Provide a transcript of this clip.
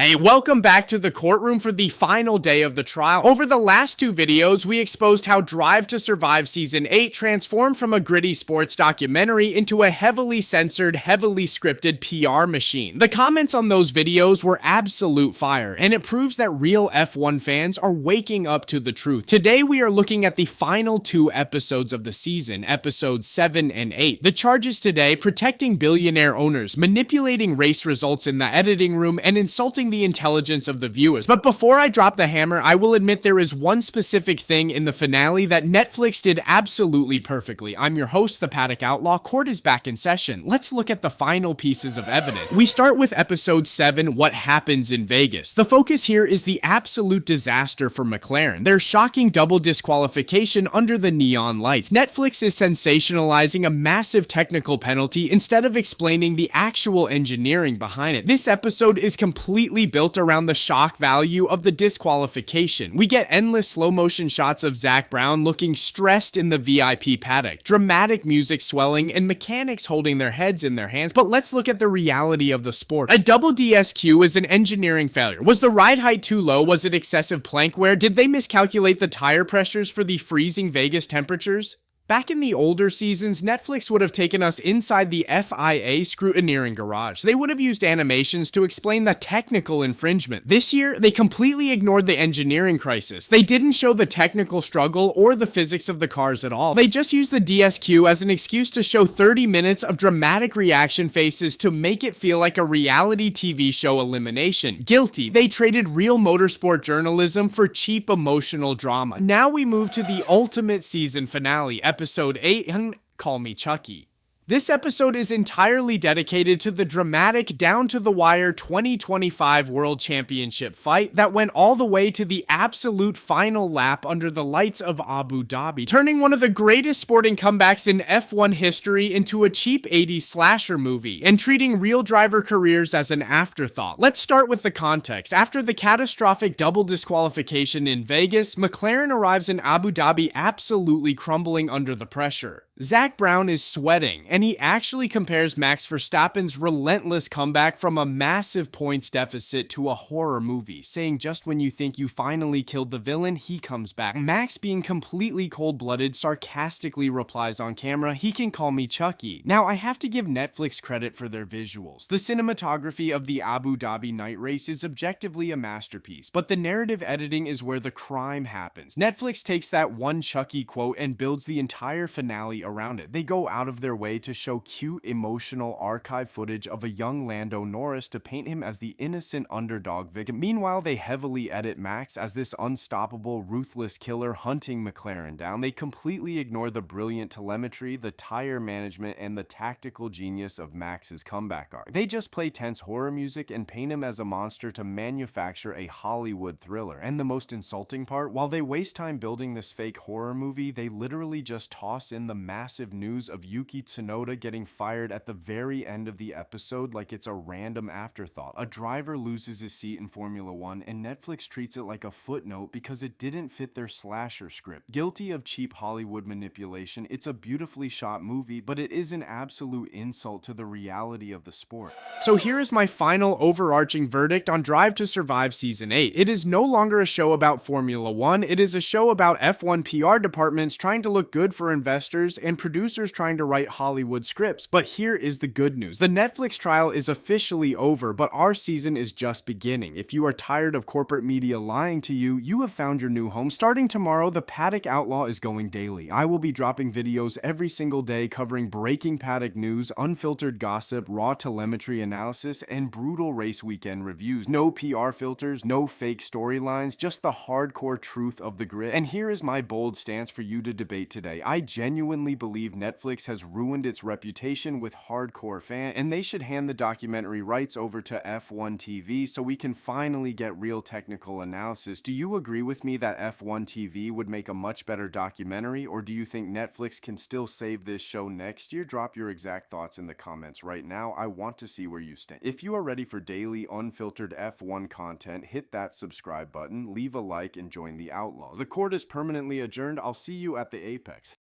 Hey, welcome back to the courtroom for the final day of the trial. Over the last two videos, we exposed how Drive to Survive Season 8 transformed from a gritty sports documentary into a heavily censored, heavily scripted PR machine. The comments on those videos were absolute fire, and it proves that real F1 fans are waking up to the truth. Today, we are looking at the final two episodes of the season, episodes 7 and 8. The charges today: protecting billionaire owners, manipulating race results in the editing room, and insulting the intelligence of the viewers. But before I drop the hammer, I will admit there is one specific thing in the finale that Netflix did absolutely perfectly. I'm your host, the Paddock Outlaw. Court is back in session. Let's look at the final pieces of evidence. We start with episode 7, What Happens in Vegas. The focus here is the absolute disaster for McLaren. Their shocking double disqualification under the neon lights. Netflix is sensationalizing a massive technical penalty instead of explaining the actual engineering behind it. This episode is completely built around the shock value of the disqualification. We get endless slow motion shots of Zach Brown looking stressed in the VIP paddock, dramatic music swelling, and mechanics holding their heads in their hands. But let's look at the reality of the sport. A double DSQ is an engineering failure. Was the ride height too low? Was it excessive plank wear? Did they miscalculate the tire pressures for the freezing Vegas temperatures? Back in the older seasons, Netflix would have taken us inside the FIA scrutineering garage. They would have used animations to explain the technical infringement. This year, they completely ignored the engineering crisis. They didn't show the technical struggle or the physics of the cars at all. They just used the DSQ as an excuse to show 30 minutes of dramatic reaction faces to make it feel like a reality TV show elimination. Guilty. They traded real motorsport journalism for cheap emotional drama. Now we move to the ultimate season finale, Episode 8, and Call Me Chucky. This episode is entirely dedicated to the dramatic, down-to-the-wire 2025 World Championship fight that went all the way to the absolute final lap under the lights of Abu Dhabi, turning one of the greatest sporting comebacks in F1 history into a cheap 80s slasher movie, and treating real driver careers as an afterthought. Let's start with the context. After the catastrophic double disqualification in Vegas, McLaren arrives in Abu Dhabi absolutely crumbling under the pressure. Zach Brown is sweating, and he actually compares Max Verstappen's relentless comeback from a massive points deficit to a horror movie, saying just when you think you finally killed the villain, he comes back. Max, being completely cold-blooded, sarcastically replies on camera, "He can call me Chucky." Now, I have to give Netflix credit for their visuals. The cinematography of the Abu Dhabi night race is objectively a masterpiece, but the narrative editing is where the crime happens. Netflix takes that one Chucky quote and builds the entire finale around it. They go out of their way to show cute, emotional archive footage of a young Lando Norris to paint him as the innocent underdog victim. Meanwhile, they heavily edit Max as this unstoppable, ruthless killer hunting McLaren down. They completely ignore the brilliant telemetry, the tire management, and the tactical genius of Max's comeback arc. They just play tense horror music and paint him as a monster to manufacture a Hollywood thriller. And the most insulting part, while they waste time building this fake horror movie, they literally just toss in the massive news of Yuki Tsunoda getting fired at the very end of the episode like it's a random afterthought. A driver loses his seat in Formula 1 and Netflix treats it like a footnote because it didn't fit their slasher script. Guilty of cheap Hollywood manipulation, it's a beautifully shot movie, but it is an absolute insult to the reality of the sport. So here is my final overarching verdict on Drive to Survive Season 8. It is no longer a show about Formula 1, it is a show about F1 PR departments trying to look good for investors and producers trying to write Hollywood scripts. But here is the good news. The Netflix trial is officially over, but our season is just beginning. If you are tired of corporate media lying to you, you have found your new home. Starting tomorrow, the Paddock Outlaw is going daily. I will be dropping videos every single day covering breaking paddock news, unfiltered gossip, raw telemetry analysis, and brutal race weekend reviews. No PR filters, no fake storylines, just the hardcore truth of the grid. And here is my bold stance for you to debate today. I genuinely believe Netflix has ruined its reputation with hardcore fans, and they should hand the documentary rights over to F1 TV so we can finally get real technical analysis. Do you agree with me that F1 TV would make a much better documentary, or do you think Netflix can still save this show next year? Drop your exact thoughts in the comments right now. I want to see where you stand. If you are ready for daily, unfiltered F1 content, hit that subscribe button, leave a like, and join the Outlaws. The court is permanently adjourned. I'll see you at the apex.